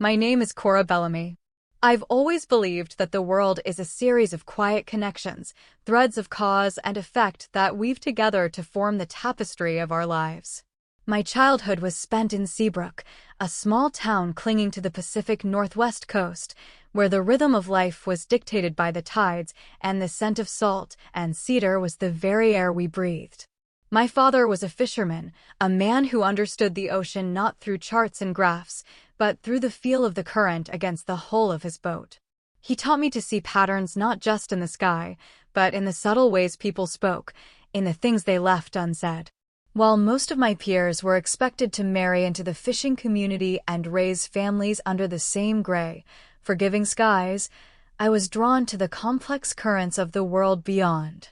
My name is Cora Bellamy. I've always believed that the world is a series of quiet connections, threads of cause and effect that weave together to form the tapestry of our lives. My childhood was spent in Seabrook, a small town clinging to the Pacific Northwest coast, where the rhythm of life was dictated by the tides and the scent of salt and cedar was the very air we breathed. My father was a fisherman, a man who understood the ocean not through charts and graphs, but through the feel of the current against the hull of his boat. He taught me to see patterns not just in the sky, but in the subtle ways people spoke, in the things they left unsaid. While most of my peers were expected to marry into the fishing community and raise families under the same gray, forgiving skies, I was drawn to the complex currents of the world beyond.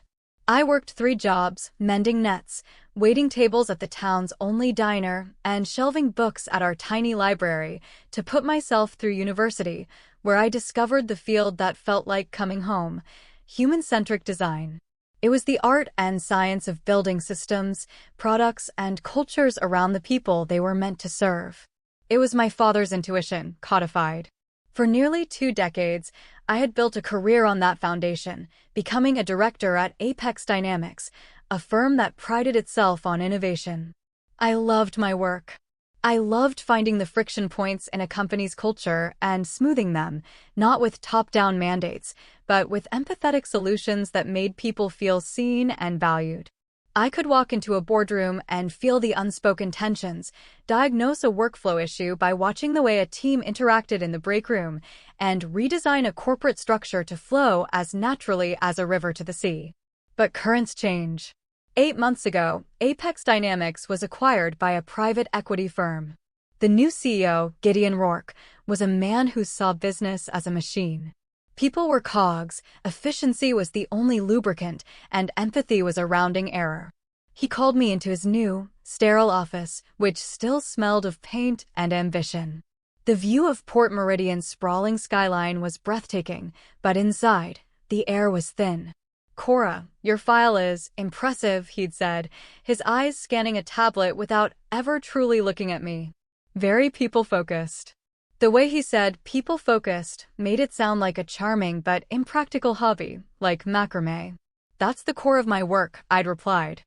I worked 3 jobs, mending nets, waiting tables at the town's only diner, and shelving books at our tiny library to put myself through university, where I discovered the field that felt like coming home: human-centric design. It was the art and science of building systems, products, and cultures around the people they were meant to serve. It was my father's intuition, codified. For nearly 2 decades, I had built a career on that foundation, becoming a director at Apex Dynamics, a firm that prided itself on innovation. I loved my work. I loved finding the friction points in a company's culture and smoothing them, not with top-down mandates, but with empathetic solutions that made people feel seen and valued. I could walk into a boardroom and feel the unspoken tensions, diagnose a workflow issue by watching the way a team interacted in the break room, and redesign a corporate structure to flow as naturally as a river to the sea. But currents change. 8 months ago, Apex Dynamics was acquired by a private equity firm. The new CEO, Gideon Rourke, was a man who saw business as a machine. People were cogs, efficiency was the only lubricant, and empathy was a rounding error. He called me into his new, sterile office, which still smelled of paint and ambition. The view of Port Meridian's sprawling skyline was breathtaking, but inside, the air was thin. "Cora, your file is impressive," he'd said, his eyes scanning a tablet without ever truly looking at me. Very people-focused. The way he said people-focused made it sound like a charming but impractical hobby, like macrame. "That's the core of my work," I'd replied.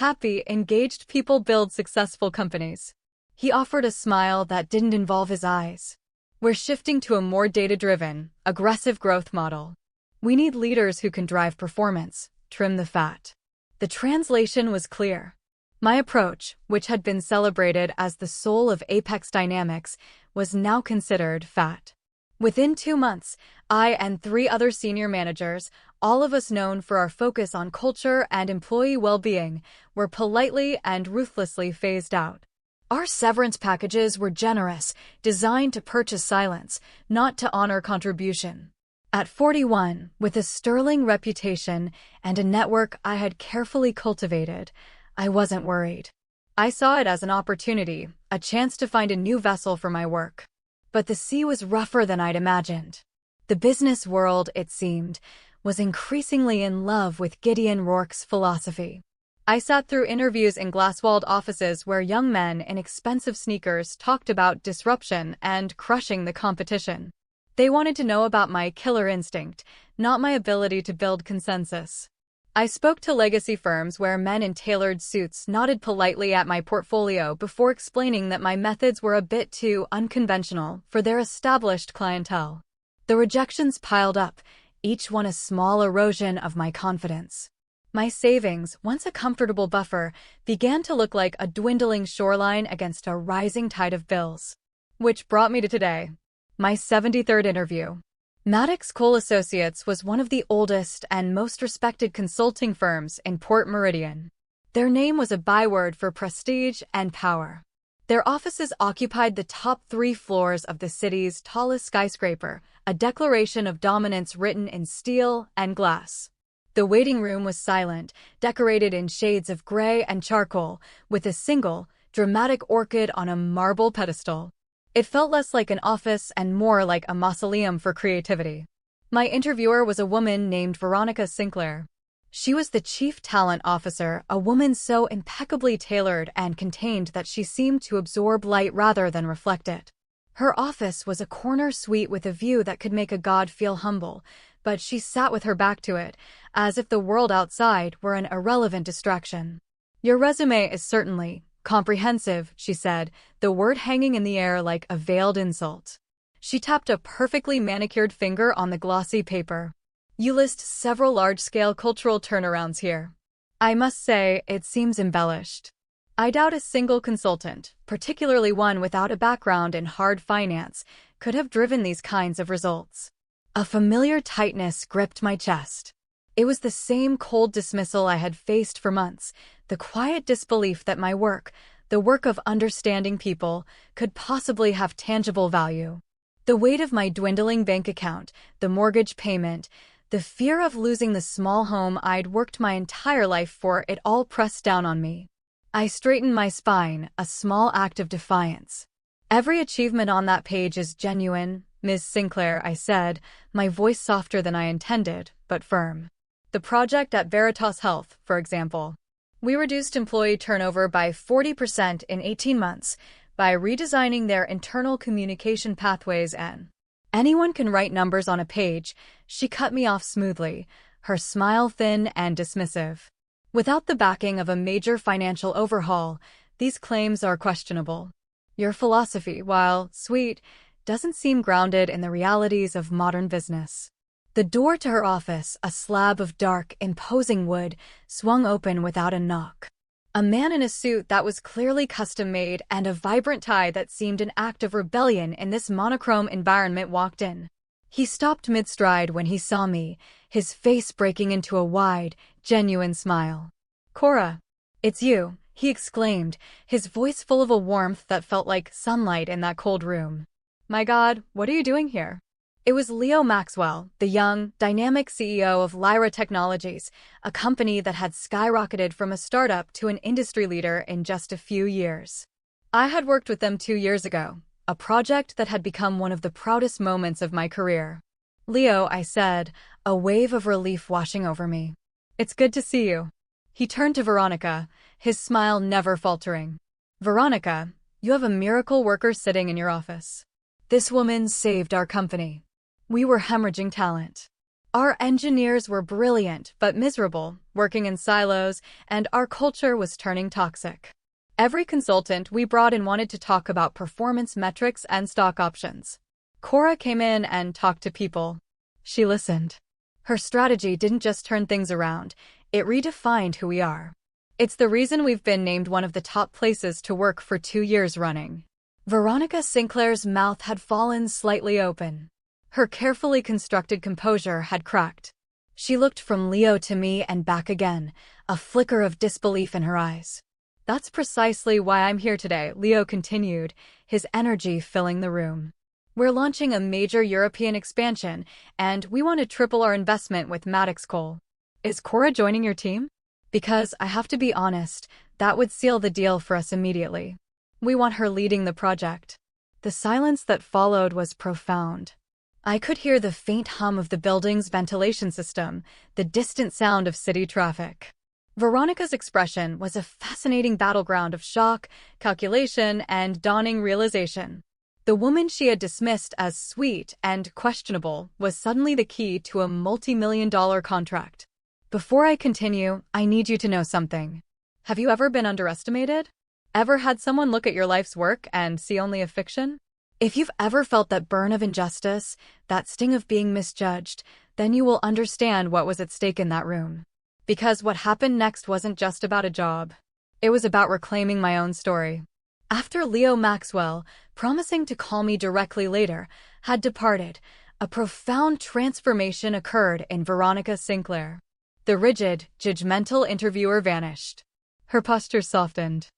"Happy, engaged people build successful companies." He offered a smile that didn't involve his eyes. "We're shifting to a more data-driven, aggressive growth model. We need leaders who can drive performance, trim the fat." The translation was clear. My approach, which had been celebrated as the soul of Apex Dynamics, was now considered fat. Within 2 months, I and 3 other senior managers, all of us known for our focus on culture and employee well-being, were politely and ruthlessly phased out. Our severance packages were generous, designed to purchase silence, not to honor contribution. At 41, with a sterling reputation and a network I had carefully cultivated, I wasn't worried. I saw it as an opportunity, a chance to find a new vessel for my work. But the sea was rougher than I'd imagined. The business world, it seemed, was increasingly in love with Gideon Rourke's philosophy. I sat through interviews in glass-walled offices where young men in expensive sneakers talked about disruption and crushing the competition. They wanted to know about my killer instinct, not my ability to build consensus. I spoke to legacy firms where men in tailored suits nodded politely at my portfolio before explaining that my methods were a bit too unconventional for their established clientele. The rejections piled up, each one a small erosion of my confidence. My savings, once a comfortable buffer, began to look like a dwindling shoreline against a rising tide of bills. Which brought me to today. My 73rd interview. Maddox Cole Associates was one of the oldest and most respected consulting firms in Port Meridian. Their name was a byword for prestige and power. Their offices occupied the top 3 floors of the city's tallest skyscraper, a declaration of dominance written in steel and glass. The waiting room was silent, decorated in shades of gray and charcoal, with a single, dramatic orchid on a marble pedestal. It felt less like an office and more like a mausoleum for creativity. My interviewer was a woman named Veronica Sinclair. She was the chief talent officer, a woman so impeccably tailored and contained that she seemed to absorb light rather than reflect it. Her office was a corner suite with a view that could make a god feel humble, but she sat with her back to it, as if the world outside were an irrelevant distraction. "Your resume is certainly comprehensive," she said, the word hanging in the air like a veiled insult. She tapped a perfectly manicured finger on the glossy paper. "You list several large-scale cultural turnarounds here. I must say, it seems embellished. I doubt a single consultant, particularly one without a background in hard finance, could have driven these kinds of results." A familiar tightness gripped my chest. It was the same cold dismissal I had faced for months, the quiet disbelief that my work, the work of understanding people, could possibly have tangible value. The weight of my dwindling bank account, the mortgage payment, the fear of losing the small home I'd worked my entire life for, it all pressed down on me. I straightened my spine, a small act of defiance. "Every achievement on that page is genuine, Ms. Sinclair," I said, my voice softer than I intended, but firm. "The project at Veritas Health, for example. We reduced employee turnover by 40% in 18 months by redesigning their internal communication pathways and—" "Anyone can write numbers on a page," she cut me off smoothly, her smile thin and dismissive. "Without the backing of a major financial overhaul, these claims are questionable. Your philosophy, while sweet, doesn't seem grounded in the realities of modern business." The door to her office, a slab of dark, imposing wood, swung open without a knock. A man in a suit that was clearly custom-made and a vibrant tie that seemed an act of rebellion in this monochrome environment walked in. He stopped mid-stride when he saw me, his face breaking into a wide, genuine smile. "Cora, it's you," he exclaimed, his voice full of a warmth that felt like sunlight in that cold room. "My God, what are you doing here?" It was Leo Maxwell, the young, dynamic CEO of Lyra Technologies, a company that had skyrocketed from a startup to an industry leader in just a few years. I had worked with them 2 years ago, a project that had become one of the proudest moments of my career. "Leo," I said, a wave of relief washing over me. "It's good to see you." He turned to Veronica, his smile never faltering. "Veronica, you have a miracle worker sitting in your office. This woman saved our company. We were hemorrhaging talent. Our engineers were brilliant but miserable, working in silos, and our culture was turning toxic. Every consultant we brought in wanted to talk about performance metrics and stock options. Cora came in and talked to people. She listened. Her strategy didn't just turn things around, it redefined who we are. It's the reason we've been named one of the top places to work for 2 years running." Veronica Sinclair's mouth had fallen slightly open. Her carefully constructed composure had cracked. She looked from Leo to me and back again, a flicker of disbelief in her eyes. "That's precisely why I'm here today," Leo continued, his energy filling the room. "We're launching a major European expansion, and we want to triple our investment with Maddox Coal. Is Cora joining your team? Because, I have to be honest, that would seal the deal for us immediately. We want her leading the project." The silence that followed was profound. I could hear the faint hum of the building's ventilation system, the distant sound of city traffic. Veronica's expression was a fascinating battleground of shock, calculation, and dawning realization. The woman she had dismissed as sweet and questionable was suddenly the key to a multi-million-dollar contract. "Before I continue, I need you to know something. Have you ever been underestimated? Ever had someone look at your life's work and see only a fiction? If you've ever felt that burn of injustice, that sting of being misjudged, then you will understand what was at stake in that room. Because what happened next wasn't just about a job. It was about reclaiming my own story." After Leo Maxwell, promising to call me directly later, had departed, a profound transformation occurred in Veronica Sinclair. The rigid, judgmental interviewer vanished. Her posture softened.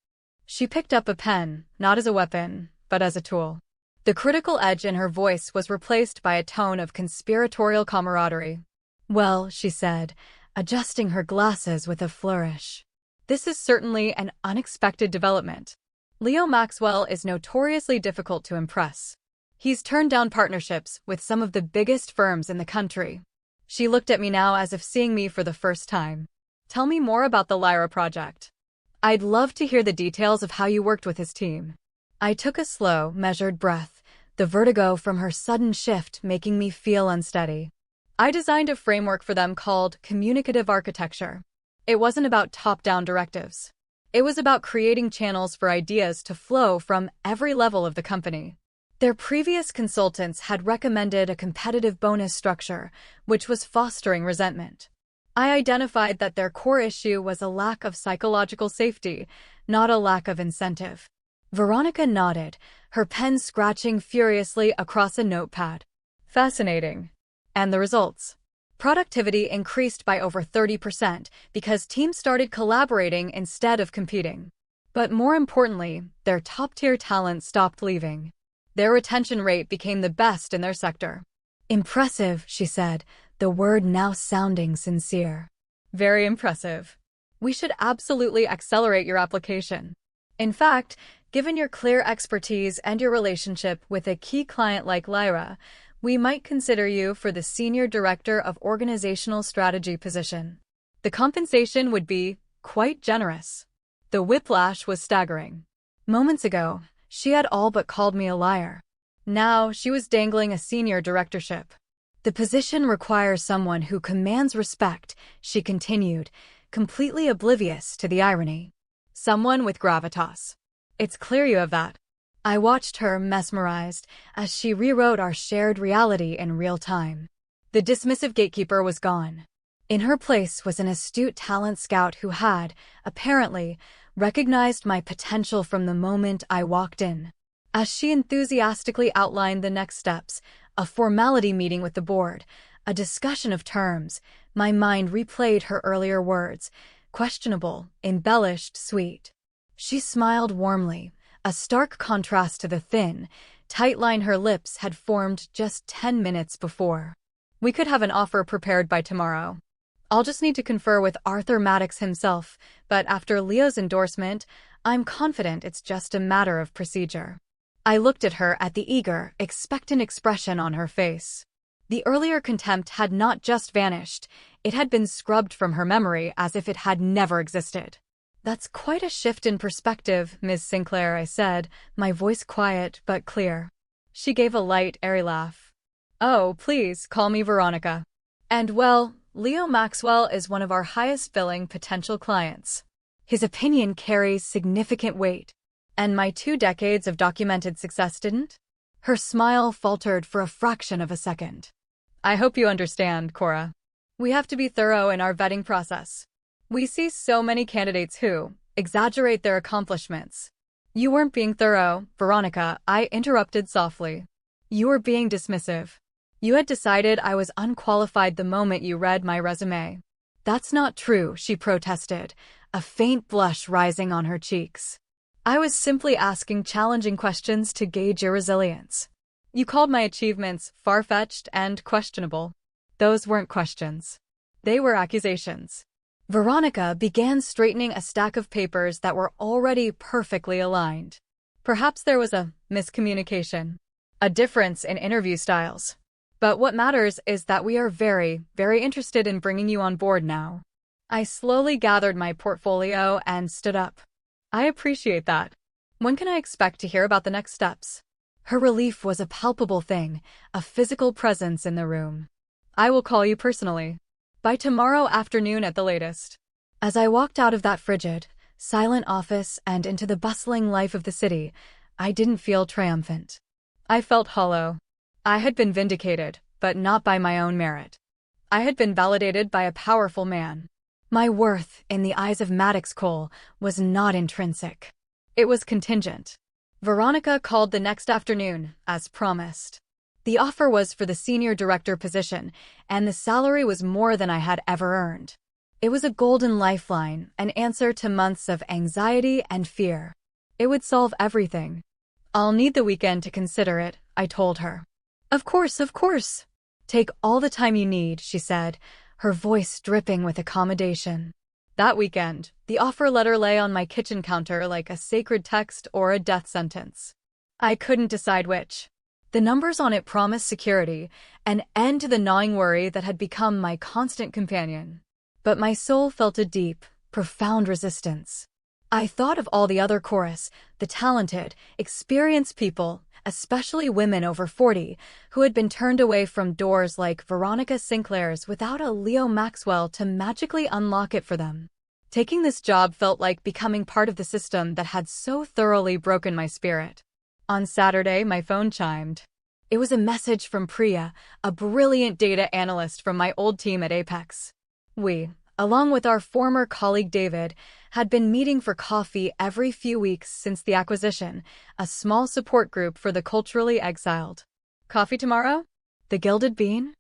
She picked up a pen, not as a weapon, but as a tool. The critical edge in her voice was replaced by a tone of conspiratorial camaraderie. "Well," she said, adjusting her glasses with a flourish. "This is certainly an unexpected development. Leo Maxwell is notoriously difficult to impress. He's turned down partnerships with some of the biggest firms in the country." She looked at me now as if seeing me for the first time. "Tell me more about the Lyra project. I'd love to hear the details of how you worked with his team." I took a slow, measured breath, the vertigo from her sudden shift making me feel unsteady. I designed a framework for them called communicative architecture. It wasn't about top-down directives. It was about creating channels for ideas to flow from every level of the company. Their previous consultants had recommended a competitive bonus structure, which was fostering resentment. I identified that their core issue was a lack of psychological safety, not a lack of incentive. Veronica nodded, her pen scratching furiously across a notepad. Fascinating. And the results? Productivity increased by over 30% because teams started collaborating instead of competing. But more importantly, their top-tier talent stopped leaving. Their retention rate became the best in their sector. Impressive, she said, the word now sounding sincere. Very impressive. We should absolutely accelerate your application. In fact, given your clear expertise and your relationship with a key client like Lyra, we might consider you for the Senior Director of Organizational Strategy position. The compensation would be quite generous. The whiplash was staggering. Moments ago, she had all but called me a liar. Now she was dangling a senior directorship. The position requires someone who commands respect, she continued, completely oblivious to the irony. Someone with gravitas. It's clear you have that. I watched her mesmerized as she rewrote our shared reality in real time. The dismissive gatekeeper was gone. In her place was an astute talent scout who had, apparently, recognized my potential from the moment I walked in. As she enthusiastically outlined the next steps, a formality meeting with the board, a discussion of terms, my mind replayed her earlier words, questionable, embellished, sweet. She smiled warmly, a stark contrast to the thin, tight line her lips had formed just 10 minutes before. We could have an offer prepared by tomorrow. I'll just need to confer with Arthur Maddox himself, but after Leo's endorsement, I'm confident it's just a matter of procedure. I looked at her at the eager, expectant expression on her face. The earlier contempt had not just vanished, it had been scrubbed from her memory as if it had never existed. That's quite a shift in perspective, Ms. Sinclair, I said, my voice quiet but clear. She gave a light, airy laugh. Oh, please, call me Veronica. And well, Leo Maxwell is one of our highest-billing potential clients. His opinion carries significant weight. And my 2 decades of documented success didn't? Her smile faltered for a fraction of a second. I hope you understand, Cora. We have to be thorough in our vetting process. We see so many candidates who exaggerate their accomplishments. You weren't being thorough, Veronica, I interrupted softly. You were being dismissive. You had decided I was unqualified the moment you read my resume. That's not true, she protested, a faint blush rising on her cheeks. I was simply asking challenging questions to gauge your resilience. You called my achievements far-fetched and questionable. Those weren't questions. They were accusations. Veronica began straightening a stack of papers that were already perfectly aligned. Perhaps there was a miscommunication, a difference in interview styles. But what matters is that we are very, very interested in bringing you on board now. I slowly gathered my portfolio and stood up. I appreciate that. When can I expect to hear about the next steps? Her relief was a palpable thing, a physical presence in the room. I will call you personally. By tomorrow afternoon at the latest. As I walked out of that frigid, silent office and into the bustling life of the city, I didn't feel triumphant. I felt hollow. I had been vindicated, but not by my own merit. I had been validated by a powerful man. My worth, in the eyes of Maddox Cole, was not intrinsic. It was contingent. Veronica called the next afternoon, as promised. The offer was for the senior director position, and the salary was more than I had ever earned. It was a golden lifeline, an answer to months of anxiety and fear. It would solve everything. I'll need the weekend to consider it, I told her. Of course, of course. Take all the time you need, she said, her voice dripping with accommodation. That weekend, the offer letter lay on my kitchen counter like a sacred text or a death sentence. I couldn't decide which. The numbers on it promised security, an end to the gnawing worry that had become my constant companion. But my soul felt a deep, profound resistance. I thought of all the other chorus, the talented, experienced people, especially women over 40, who had been turned away from doors like Veronica Sinclair's without a Leo Maxwell to magically unlock it for them. Taking this job felt like becoming part of the system that had so thoroughly broken my spirit. On Saturday, my phone chimed. It was a message from Priya, a brilliant data analyst from my old team at Apex. We, along with our former colleague David, had been meeting for coffee every few weeks since the acquisition, a small support group for the culturally exiled. Coffee tomorrow? The Gilded Bean?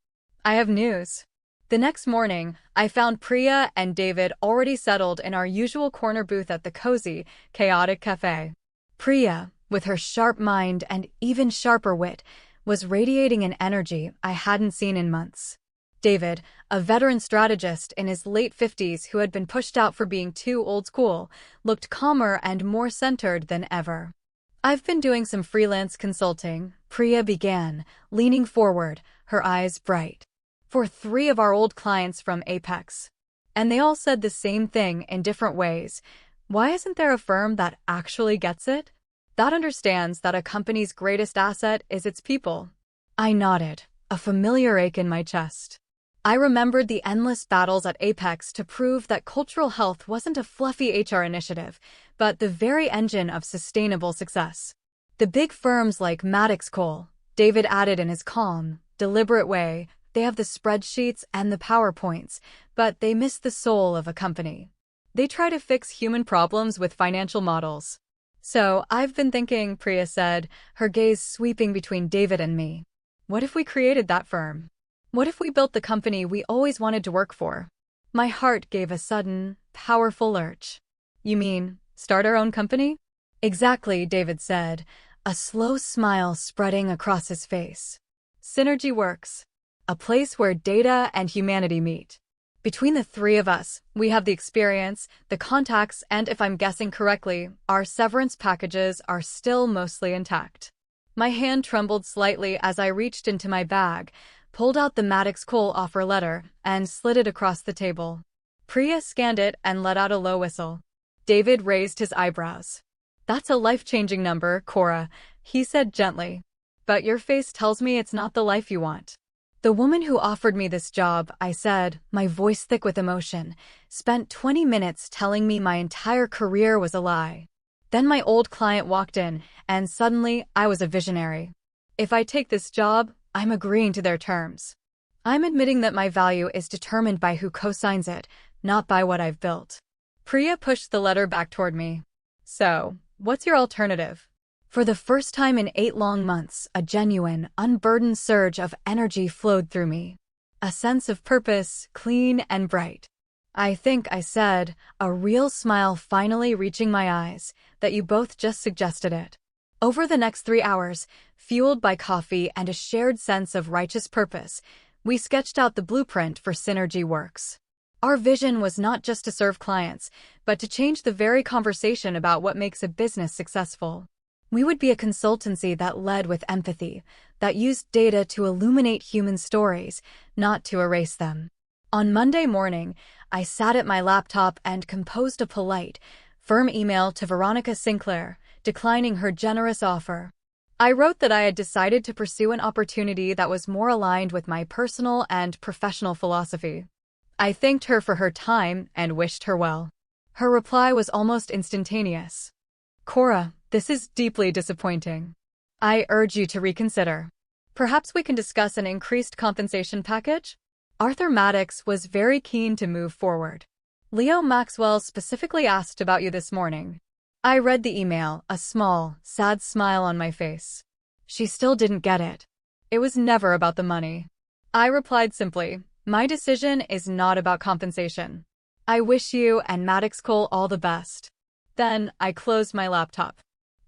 I have news. The next morning, I found Priya and David already settled in our usual corner booth at the cozy, chaotic cafe. Priya, with her sharp mind and even sharper wit, was radiating an energy I hadn't seen in months. David, a veteran strategist in his late 50s who had been pushed out for being too old school, looked calmer and more centered than ever. I've been doing some freelance consulting, Priya began, leaning forward, her eyes bright. For 3 of our old clients from Apex. And they all said the same thing in different ways. Why isn't there a firm that actually gets it? That understands that a company's greatest asset is its people. I nodded, a familiar ache in my chest. I remembered the endless battles at Apex to prove that cultural health wasn't a fluffy HR initiative, but the very engine of sustainable success. The big firms like Maddox Cole, David added in his calm, deliberate way, they have the spreadsheets and the PowerPoints, but they miss the soul of a company. They try to fix human problems with financial models. So, I've been thinking, Priya said, her gaze sweeping between David and me. What if we created that firm? What if we built the company we always wanted to work for? My heart gave a sudden, powerful lurch. You mean, start our own company? Exactly, David said, a slow smile spreading across his face. Synergy Works. A place where data and humanity meet. Between the 3 of us, we have the experience, the contacts, and if I'm guessing correctly, our severance packages are still mostly intact. My hand trembled slightly as I reached into my bag, pulled out the Maddox Cole offer letter, and slid it across the table. Priya scanned it and let out a low whistle. David raised his eyebrows. That's a life-changing number, Cora, he said gently. But your face tells me it's not the life you want. The woman who offered me this job, I said, my voice thick with emotion, spent 20 minutes telling me my entire career was a lie. Then my old client walked in, and suddenly I was a visionary. If I take this job, I'm agreeing to their terms. I'm admitting that my value is determined by who co-signs it, not by what I've built. Priya pushed the letter back toward me. So, what's your alternative? For the first time in 8 long months, a genuine, unburdened surge of energy flowed through me. A sense of purpose, clean and bright. I think I said, a real smile finally reaching my eyes, that you both just suggested it. Over the next 3 hours, fueled by coffee and a shared sense of righteous purpose, we sketched out the blueprint for Synergy Works. Our vision was not just to serve clients, but to change the very conversation about what makes a business successful. We would be a consultancy that led with empathy, that used data to illuminate human stories, not to erase them. On Monday morning, I sat at my laptop and composed a polite, firm email to Veronica Sinclair, declining her generous offer. I wrote that I had decided to pursue an opportunity that was more aligned with my personal and professional philosophy. I thanked her for her time and wished her well. Her reply was almost instantaneous. Cora, this is deeply disappointing. I urge you to reconsider. Perhaps we can discuss an increased compensation package? Arthur Maddox was very keen to move forward. Leo Maxwell specifically asked about you this morning. I read the email, a small, sad smile on my face. She still didn't get it. It was never about the money. I replied simply, my decision is not about compensation. I wish you and Maddox Cole all the best. Then, I closed my laptop.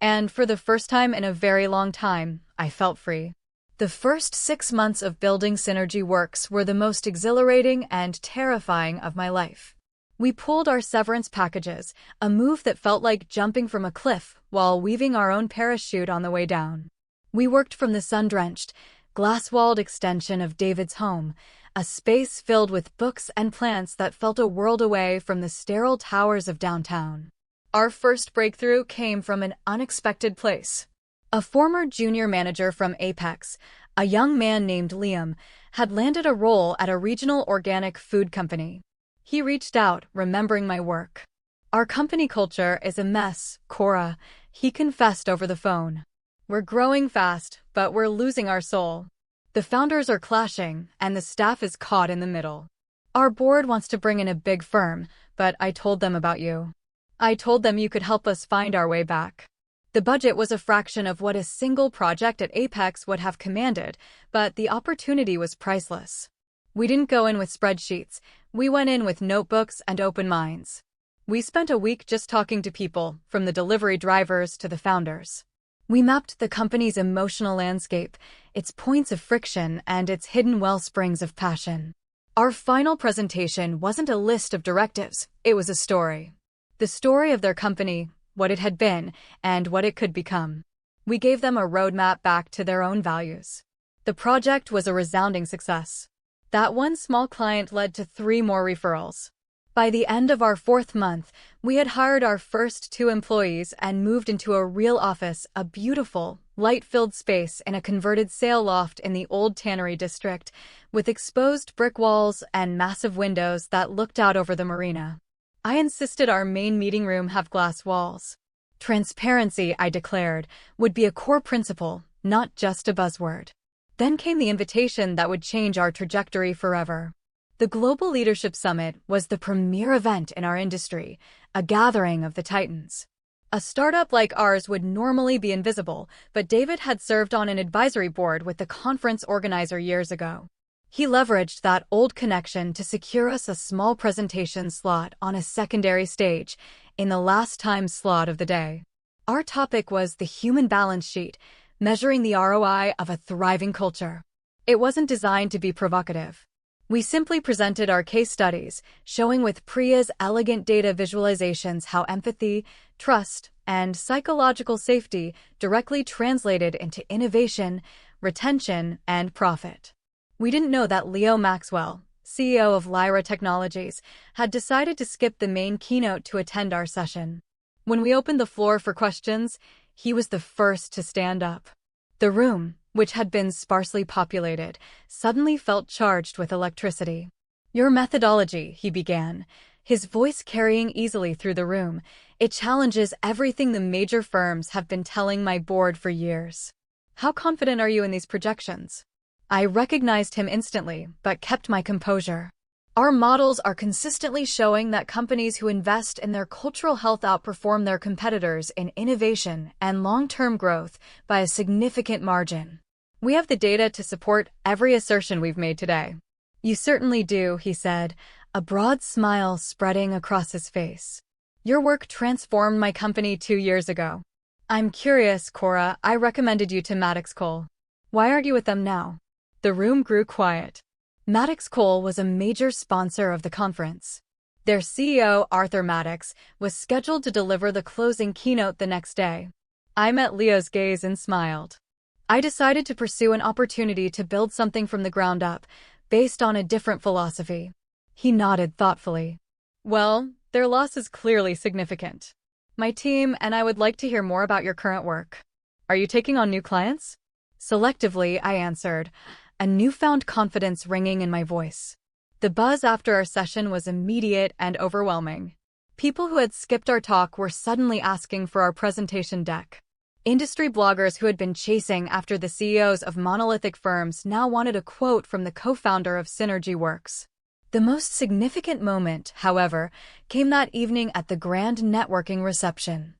And for the first time in a very long time, I felt free. The first 6 months of building Synergy Works were the most exhilarating and terrifying of my life. We pulled our severance packages, a move that felt like jumping from a cliff while weaving our own parachute on the way down. We worked from the sun-drenched, glass-walled extension of David's home, a space filled with books and plants that felt a world away from the sterile towers of downtown. Our first breakthrough came from an unexpected place. A former junior manager from Apex, a young man named Liam, had landed a role at a regional organic food company. He reached out, remembering my work. "Our company culture is a mess, Cora," he confessed over the phone. "We're growing fast, but we're losing our soul. The founders are clashing, and the staff is caught in the middle. Our board wants to bring in a big firm, but I told them about you. I told them you could help us find our way back." The budget was a fraction of what a single project at Apex would have commanded, but the opportunity was priceless. We didn't go in with spreadsheets. We went in with notebooks and open minds. We spent a week just talking to people, from the delivery drivers to the founders. We mapped the company's emotional landscape, its points of friction, and its hidden well springs of passion. Our final presentation wasn't a list of directives, it was a story. The story of their company, what it had been, and what it could become. We gave them a roadmap back to their own values. The project was a resounding success. That one small client led to 3 more referrals. By the end of our 4th month, we had hired our first 2 employees and moved into a real office, a beautiful, light-filled space in a converted sail loft in the old tannery district, with exposed brick walls and massive windows that looked out over the marina. I insisted our main meeting room have glass walls. Transparency, I declared, would be a core principle, not just a buzzword. Then came the invitation that would change our trajectory forever. The Global Leadership Summit was the premier event in our industry, a gathering of the titans. A startup like ours would normally be invisible, but David had served on an advisory board with the conference organizer years ago. He leveraged that old connection to secure us a small presentation slot on a secondary stage, in the last time slot of the day. Our topic was the human balance sheet, measuring the ROI of a thriving culture. It wasn't designed to be provocative. We simply presented our case studies, showing with Priya's elegant data visualizations how empathy, trust, and psychological safety directly translated into innovation, retention, and profit. We didn't know that Leo Maxwell, CEO of Lyra Technologies, had decided to skip the main keynote to attend our session. When we opened the floor for questions, he was the first to stand up. The room, which had been sparsely populated, suddenly felt charged with electricity. "Your methodology," he began, his voice carrying easily through the room, "it challenges everything the major firms have been telling my board for years. How confident are you in these projections?" I recognized him instantly, but kept my composure. "Our models are consistently showing that companies who invest in their cultural health outperform their competitors in innovation and long-term growth by a significant margin. We have the data to support every assertion we've made today." "You certainly do," he said, a broad smile spreading across his face. "Your work transformed my company 2 years ago." "I'm curious, Cora, I recommended you to Maddox Cole. Why argue with them now?" The room grew quiet. Maddox Cole was a major sponsor of the conference. Their CEO, Arthur Maddox, was scheduled to deliver the closing keynote the next day. I met Leo's gaze and smiled. I decided to pursue an opportunity to build something from the ground up, based on a different philosophy. He nodded thoughtfully. "Well, their loss is clearly significant. My team and I would like to hear more about your current work. Are you taking on new clients?" Selectively, I answered, a newfound confidence ringing in my voice. The buzz after our session was immediate and overwhelming. People who had skipped our talk were suddenly asking for our presentation deck. Industry bloggers who had been chasing after the CEOs of monolithic firms now wanted a quote from the co-founder of Synergy Works. The most significant moment, however, came that evening at the grand networking reception.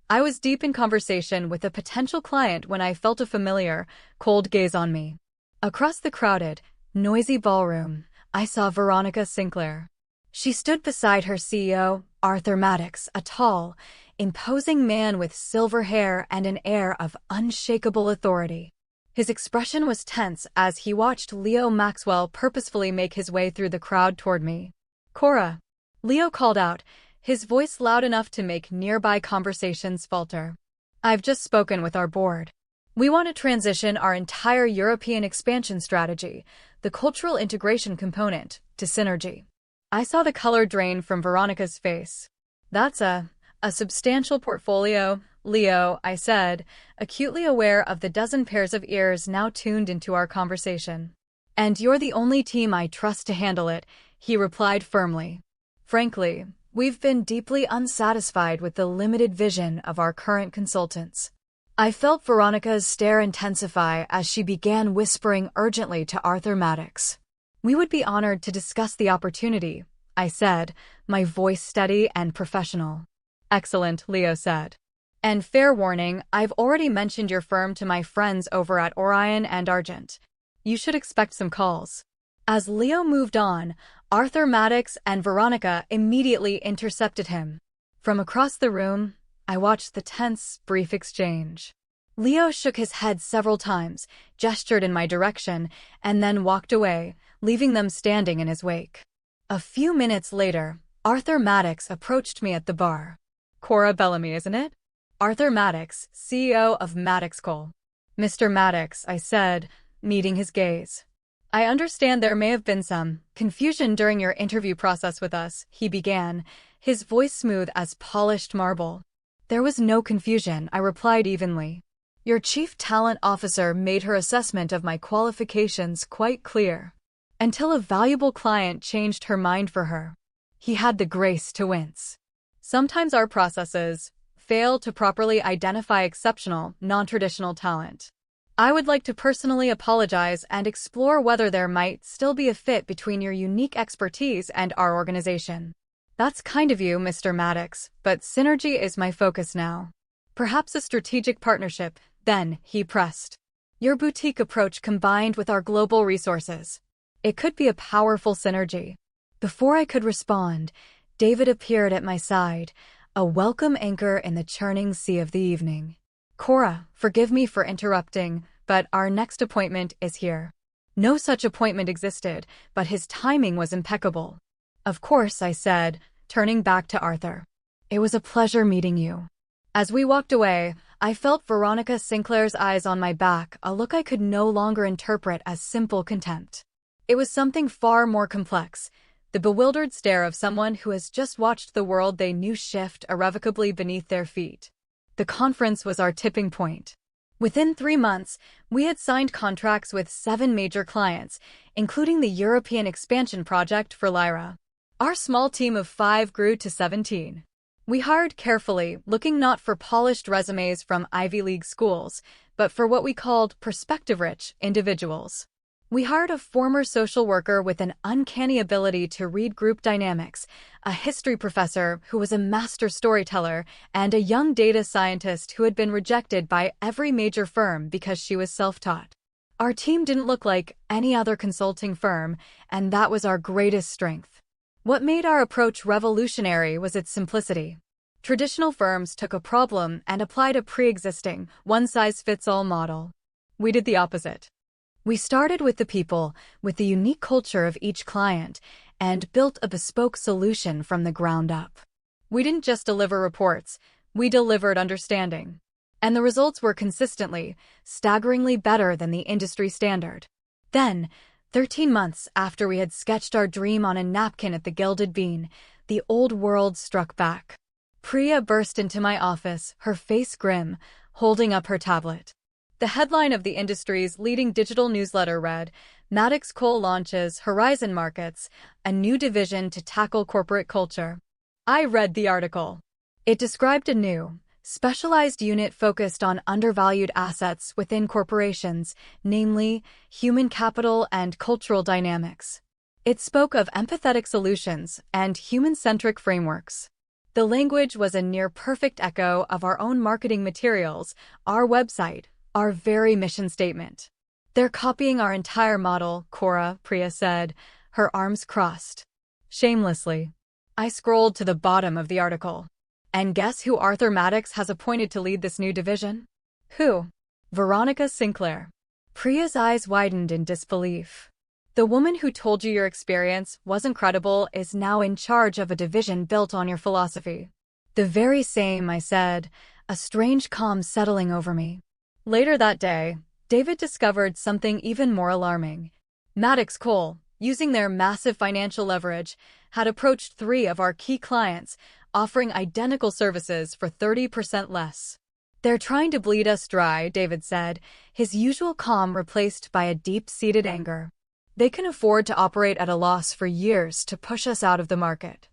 I was deep in conversation with a potential client when I felt a familiar, cold gaze on me. Across the crowded, noisy ballroom, I saw Veronica Sinclair. She stood beside her CEO, Arthur Maddox, a tall, imposing man with silver hair and an air of unshakable authority. His expression was tense as he watched Leo Maxwell purposefully make his way through the crowd toward me. "Cora," Leo called out, his voice loud enough to make nearby conversations falter. "I've just spoken with our board. We want to transition our entire European expansion strategy, the cultural integration component, to Synergy." I saw the color drain from Veronica's face. "That's a A substantial portfolio, Leo, I said, acutely aware of the dozen pairs of ears now tuned into our conversation. And you're the only team I trust to handle it, he replied firmly. Frankly, we've been deeply unsatisfied with the limited vision of our current consultants. I felt Veronica's stare intensify as she began whispering urgently to Arthur Maddox. We would be honored to discuss the opportunity, I said, my voice steady and professional. Excellent, Leo said. And fair warning, I've already mentioned your firm to my friends over at Orion and Argent. You should expect some calls. As Leo moved on, Arthur Maddox and Veronica immediately intercepted him. From across the room, I watched the tense, brief exchange. Leo shook his head several times, gestured in my direction, and then walked away, leaving them standing in his wake. A few minutes later, Arthur Maddox approached me at the bar. Cora Bellamy, isn't it? Arthur Maddox, CEO of Maddox Cole. Mr. Maddox, I said, meeting his gaze. I understand there may have been some confusion during your interview process with us, he began, his voice smooth as polished marble. There was no confusion, I replied evenly. Your chief talent officer made her assessment of my qualifications quite clear. Until a valuable client changed her mind for her. He had the grace to wince. Sometimes our processes fail to properly identify exceptional, non-traditional talent. I would like to personally apologize and explore whether there might still be a fit between your unique expertise and our organization. That's kind of you, Mr. Maddox, but synergy is my focus now. Perhaps a strategic partnership, then, he pressed. Your boutique approach combined with our global resources. It could be a powerful synergy. Before I could respond, David appeared at my side, a welcome anchor in the churning sea of the evening. Cora, forgive me for interrupting, but our next appointment is here. No such appointment existed, but his timing was impeccable. Of course, I said, turning back to Arthur. It was a pleasure meeting you. As we walked away, I felt Veronica Sinclair's eyes on my back, a look I could no longer interpret as simple contempt. It was something far more complex, the bewildered stare of someone who has just watched the world they knew shift irrevocably beneath their feet. The conference was our tipping point. Within 3 months, we had signed contracts with 7 major clients, including the European expansion project for Lyra. Our small team of 5 grew to 17. We hired carefully, looking not for polished resumes from Ivy League schools, but for what we called perspective-rich individuals. We hired a former social worker with an uncanny ability to read group dynamics, a history professor who was a master storyteller, and a young data scientist who had been rejected by every major firm because she was self-taught. Our team didn't look like any other consulting firm, and that was our greatest strength. What made our approach revolutionary was its simplicity. Traditional firms took a problem and applied a pre-existing, one-size-fits-all model. We did the opposite. We started with the people, with the unique culture of each client, and built a bespoke solution from the ground up. We didn't just deliver reports, we delivered understanding. And the results were consistently, staggeringly better than the industry standard. Then, 13 months after we had sketched our dream on a napkin at the Gilded Bean, the old world struck back. Priya burst into my office, her face grim, holding up her tablet. The headline of the industry's leading digital newsletter read, Maddox Cole launches Horizon Markets, a new division to tackle corporate culture. I read the article. It described a new, specialized unit focused on undervalued assets within corporations, namely, human capital and cultural dynamics. It spoke of empathetic solutions and human-centric frameworks. The language was a near-perfect echo of our own marketing materials, our website, our very mission statement. They're copying our entire model, Cora, Priya said, her arms crossed. Shamelessly. I scrolled to the bottom of the article. And guess who Arthur Maddox has appointed to lead this new division? Who? Veronica Sinclair. Priya's eyes widened in disbelief. The woman who told you your experience wasn't credible is now in charge of a division built on your philosophy. The very same, I said, a strange calm settling over me. Later that day, David discovered something even more alarming. Maddox Cole, using their massive financial leverage, had approached 3 of our key clients, offering identical services for 30% less. "They're trying to bleed us dry," David said, his usual calm replaced by a deep-seated anger. "They can afford to operate at a loss for years to push us out of the market."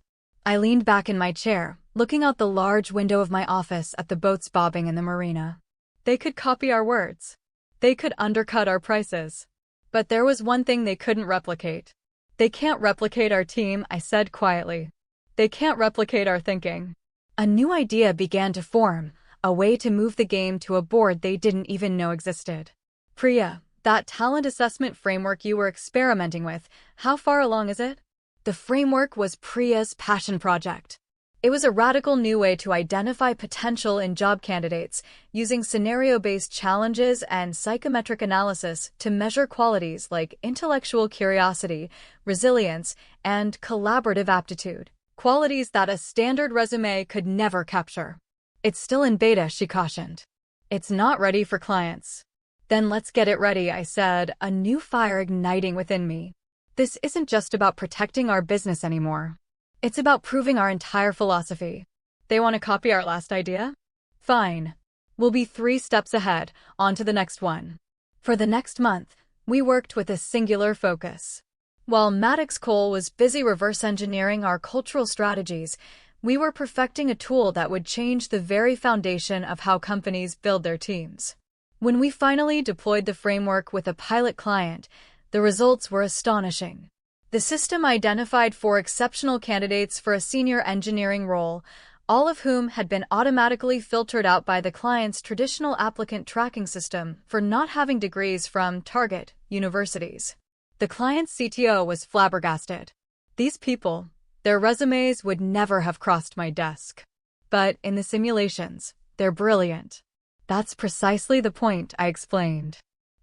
I leaned back in my chair, looking out the large window of my office at the boats bobbing in the marina. They could copy our words. They could undercut our prices. But there was one thing they couldn't replicate. "They can't replicate our team," I said quietly. "They can't replicate our thinking." A new idea began to form, a way to move the game to a board they didn't even know existed. "Priya, that talent assessment framework you were experimenting with, how far along is it?" The framework was Priya's passion project. It was a radical new way to identify potential in job candidates, using scenario-based challenges and psychometric analysis to measure qualities like intellectual curiosity, resilience, and collaborative aptitude, qualities that a standard resume could never capture. "It's still in beta," she cautioned. "It's not ready for clients." "Then let's get it ready," I said, a new fire igniting within me. This isn't just about protecting our business anymore. It's about proving our entire philosophy. They want to copy our last idea? Fine. We'll be 3 steps ahead, on to the next one. For the next month, we worked with a singular focus. While Maddox Cole was busy reverse engineering our cultural strategies, we were perfecting a tool that would change the very foundation of how companies build their teams. When we finally deployed the framework with a pilot client, the results were astonishing. The system identified 4 exceptional candidates for a senior engineering role, all of whom had been automatically filtered out by the client's traditional applicant tracking system for not having degrees from target universities. The client's CTO was flabbergasted. These people, their resumes would never have crossed my desk. But in the simulations, they're brilliant. That's precisely the point, I explained.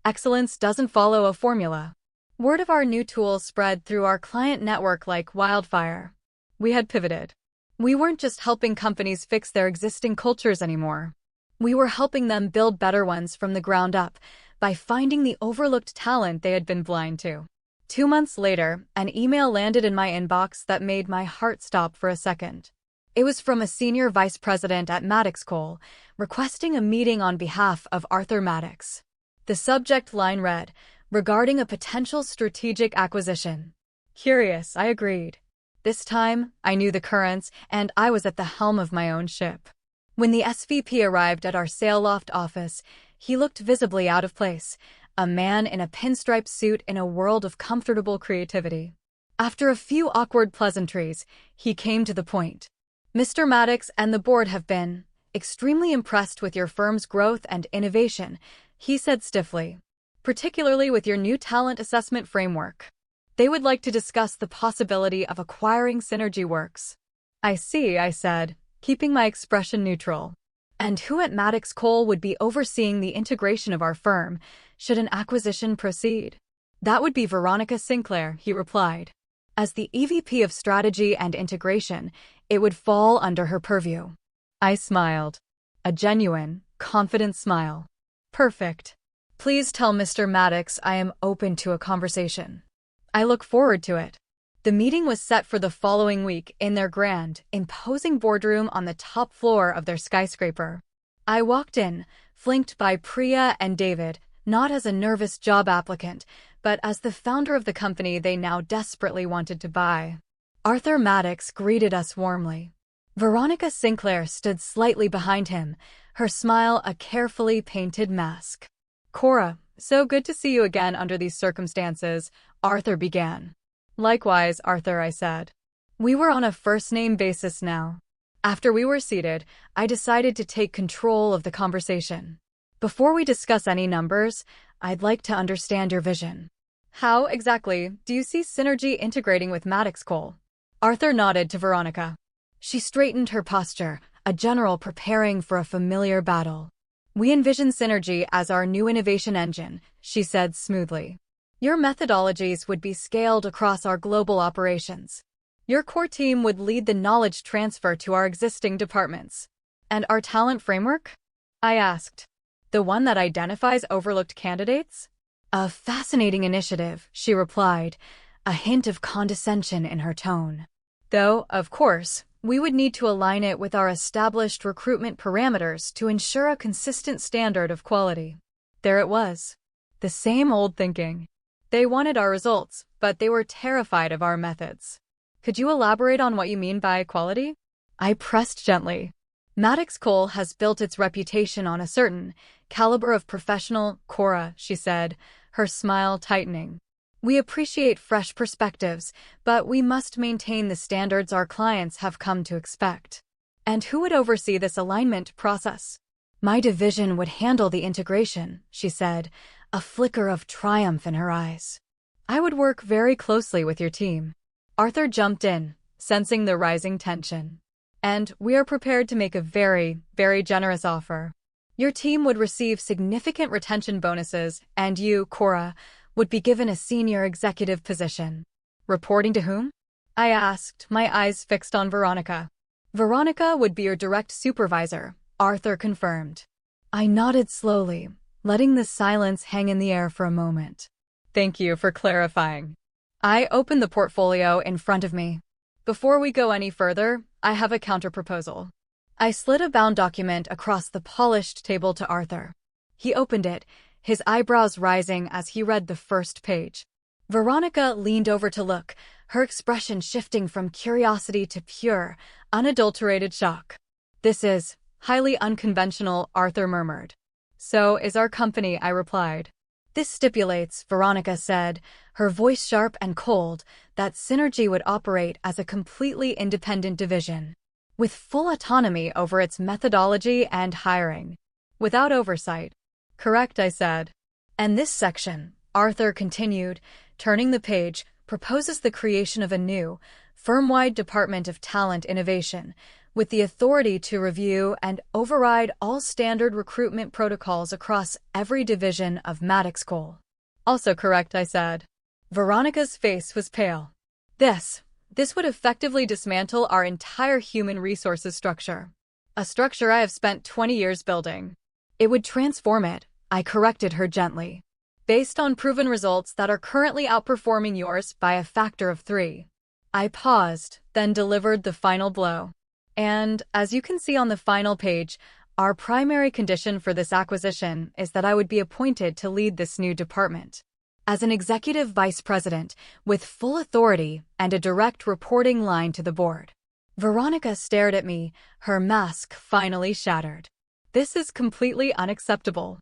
Excellence doesn't follow a formula. Word of our new tool spread through our client network like wildfire. We had pivoted. We weren't just helping companies fix their existing cultures anymore. We were helping them build better ones from the ground up by finding the overlooked talent they had been blind to. 2 months later, an email landed in my inbox that made my heart stop for a second. It was from a senior vice president at Maddox Cole, requesting a meeting on behalf of Arthur Maddox. The subject line read, "Regarding a potential strategic acquisition." Curious, I agreed. This time, I knew the currents, and I was at the helm of my own ship. When the SVP arrived at our Saleloft office, he looked visibly out of place, a man in a pinstripe suit in a world of comfortable creativity. After a few awkward pleasantries, he came to the point. "Mr. Maddox and the board have been extremely impressed with your firm's growth and innovation," he said stiffly. "Particularly with your new talent assessment framework. They would like to discuss the possibility of acquiring SynergyWorks." "I see," I said, keeping my expression neutral. "And who at Maddox Cole would be overseeing the integration of our firm, should an acquisition proceed?" "That would be Veronica Sinclair," he replied. "As the EVP of Strategy and Integration, it would fall under her purview." I smiled. A genuine, confident smile. "Perfect. Please tell Mr. Maddox I am open to a conversation. I look forward to it." The meeting was set for the following week in their grand, imposing boardroom on the top floor of their skyscraper. I walked in, flanked by Priya and David, not as a nervous job applicant, but as the founder of the company they now desperately wanted to buy. Arthur Maddox greeted us warmly. Veronica Sinclair stood slightly behind him, her smile a carefully painted mask. "Cora, so good to see you again under these circumstances," Arthur began. "Likewise, Arthur," I said. We were on a first-name basis now. After we were seated, I decided to take control of the conversation. "Before we discuss any numbers, I'd like to understand your vision. How, exactly, do you see Synergy integrating with Maddox Cole?" Arthur nodded to Veronica. She straightened her posture, a general preparing for a familiar battle. "We envision Synergy as our new innovation engine," she said smoothly. "Your methodologies would be scaled across our global operations. Your core team would lead the knowledge transfer to our existing departments." "And our talent framework?" I asked. "The one that identifies overlooked candidates?" "A fascinating initiative," she replied, a hint of condescension in her tone. "Though, of course, We would need to align it with our established recruitment parameters to ensure a consistent standard of quality. There it was. The same old thinking. They wanted our results, but they were terrified of our methods. Could you elaborate on what you mean by quality? I pressed gently. Maddox Cole has built its reputation on a certain caliber of professional, Cora, she said, her smile tightening. We appreciate fresh perspectives, but we must maintain the standards our clients have come to expect. And who would oversee this alignment process? My division would handle the integration, she said, a flicker of triumph in her eyes. I would work very closely with your team. Arthur jumped in, sensing the rising tension. And we are prepared to make a very, very generous offer. Your team would receive significant retention bonuses, and you, Cora, would be given a senior executive position. Reporting to whom? I asked, my eyes fixed on Veronica. Veronica would be your direct supervisor, Arthur confirmed. I nodded slowly, letting the silence hang in the air for a moment. Thank you for clarifying. I opened the portfolio in front of me. Before we go any further, I have a counterproposal. I slid a bound document across the polished table to Arthur. He opened it, his eyebrows rising as he read the first page. Veronica leaned over to look, her expression shifting from curiosity to pure, unadulterated shock. This is highly unconventional, Arthur murmured. So is our company, I replied. This stipulates, Veronica said, her voice sharp and cold, that Synergy would operate as a completely independent division, with full autonomy over its methodology and hiring, without oversight. Correct, I said. And this section, Arthur continued, turning the page, proposes the creation of a new, firm-wide Department of Talent Innovation, with the authority to review and override all standard recruitment protocols across every division of Maddox Cole. Also correct, I said. Veronica's face was pale. This would effectively dismantle our entire human resources structure. A structure I have spent 20 years building. It would transform it, I corrected her gently, based on proven results that are currently outperforming yours by a factor of 3. I paused, then delivered the final blow. And, as you can see on the final page, our primary condition for this acquisition is that I would be appointed to lead this new department. As an executive vice president, with full authority and a direct reporting line to the board. Veronica stared at me, her mask finally shattered. This is completely unacceptable.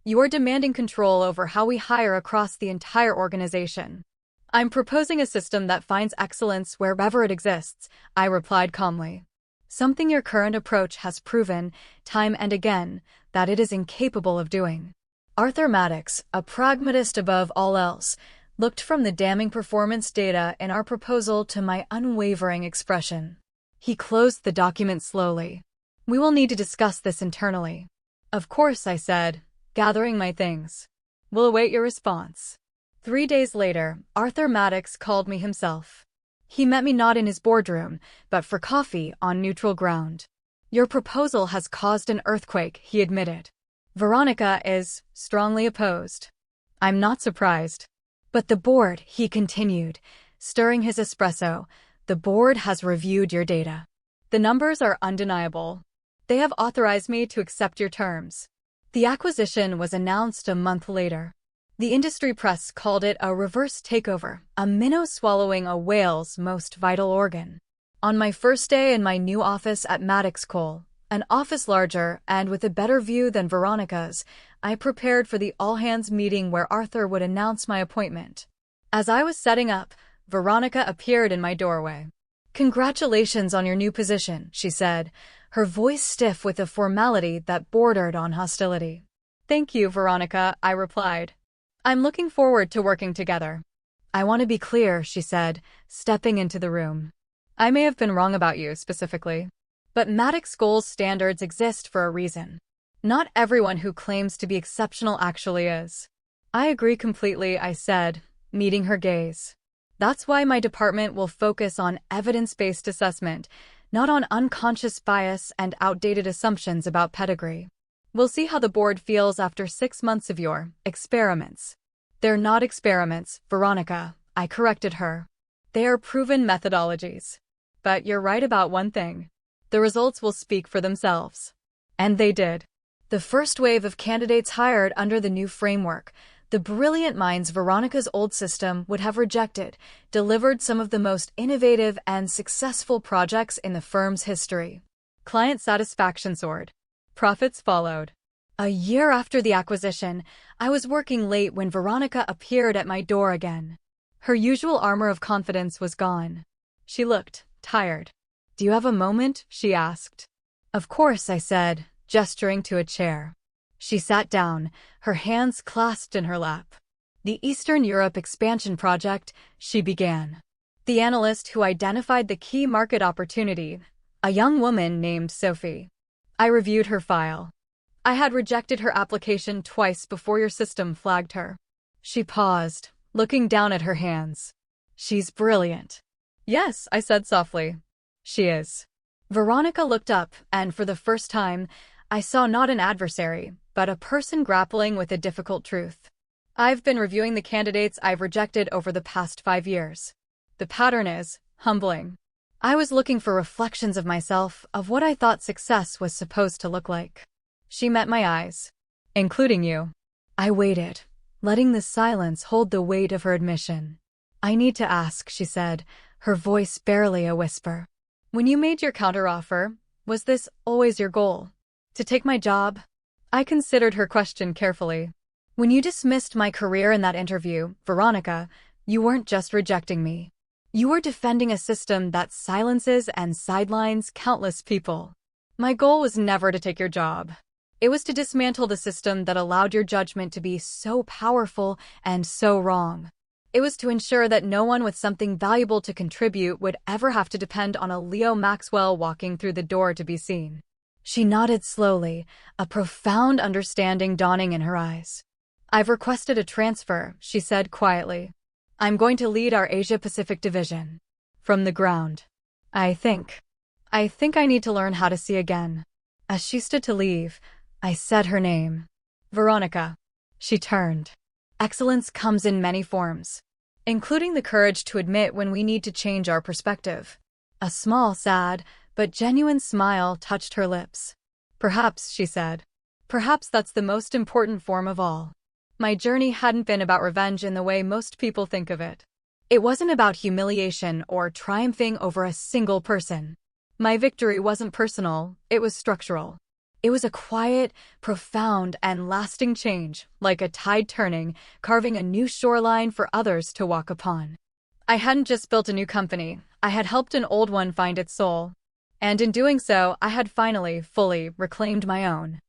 You are demanding control over how we hire across the entire organization. I'm proposing a system that finds excellence wherever it exists, I replied calmly. Something your current approach has proven, time and again, that it is incapable of doing. Arthur Maddox, a pragmatist above all else, looked from the damning performance data in our proposal to my unwavering expression. He closed the document slowly. We will need to discuss this internally. Of course, I said, gathering my things. We'll await your response. 3 days later, Arthur Maddox called me himself. He met me not in his boardroom, but for coffee on neutral ground. Your proposal has caused an earthquake, he admitted. Veronica is strongly opposed. I'm not surprised. But the board, he continued, stirring his espresso, the board has reviewed your data. The numbers are undeniable. They have authorized me to accept your terms. The acquisition was announced a month later. The industry press called it a reverse takeover, a minnow swallowing a whale's most vital organ. On my first day in my new office at Maddox Cole, an office larger and with a better view than Veronica's, I prepared for the all-hands meeting where Arthur would announce my appointment. As I was setting up, Veronica appeared in my doorway. Congratulations on your new position, she said, her voice stiff with a formality that bordered on hostility. Thank you, Veronica, I replied. I'm looking forward to working together. I want to be clear, she said, stepping into the room. I may have been wrong about you specifically, but Maddox Cole's standards exist for a reason. Not everyone who claims to be exceptional actually is. I agree completely, I said, meeting her gaze. That's why my department will focus on evidence-based assessment, not on unconscious bias and outdated assumptions about pedigree. We'll see how the board feels after 6 months of your experiments. They're not experiments, Veronica, I corrected her. They are proven methodologies. But you're right about one thing. The results will speak for themselves. And they did. The first wave of candidates hired under the new framework, the brilliant minds Veronica's old system would have rejected, delivered some of the most innovative and successful projects in the firm's history. Client satisfaction soared. Profits followed. A year after the acquisition, I was working late when Veronica appeared at my door again. Her usual armor of confidence was gone. She looked tired. "Do you have a moment?" she asked. "Of course," I said, gesturing to a chair. She sat down, her hands clasped in her lap. "The Eastern Europe expansion project," she began. The analyst who identified the key market opportunity, a young woman named Sophie. I reviewed her file. I had rejected her application twice before your system flagged her. She paused, looking down at her hands. "She's brilliant." "Yes," I said softly. "She is." Veronica looked up, and for the first time, I saw not an adversary, but a person grappling with a difficult truth. "I've been reviewing the candidates I've rejected over the past 5 years. The pattern is humbling." I was looking for reflections of myself, of what I thought success was supposed to look like. She met my eyes. "Including you." I waited, letting the silence hold the weight of her admission. "I need to ask," she said, her voice barely a whisper. "When you made your counteroffer, was this always your goal? To take my job?" I considered her question carefully. "When you dismissed my career in that interview, Veronica, you weren't just rejecting me. You were defending a system that silences and sidelines countless people. My goal was never to take your job. It was to dismantle the system that allowed your judgment to be so powerful and so wrong. It was to ensure that no one with something valuable to contribute would ever have to depend on a Leo Maxwell walking through the door to be seen." She nodded slowly, a profound understanding dawning in her eyes. "I've requested a transfer," she said quietly. "I'm going to lead our Asia-Pacific division. From the ground. I think I need to learn how to see again." As she stood to leave, I said her name. "Veronica." She turned. "Excellence comes in many forms, including the courage to admit when we need to change our perspective." A small, sad, but genuine smile touched her lips. "Perhaps," she said, "perhaps that's the most important form of all." My journey hadn't been about revenge in the way most people think of it. It wasn't about humiliation or triumphing over a single person. My victory wasn't personal, it was structural. It was a quiet, profound, and lasting change, like a tide turning, carving a new shoreline for others to walk upon. I hadn't just built a new company, I had helped an old one find its soul. And in doing so, I had finally, fully reclaimed my own.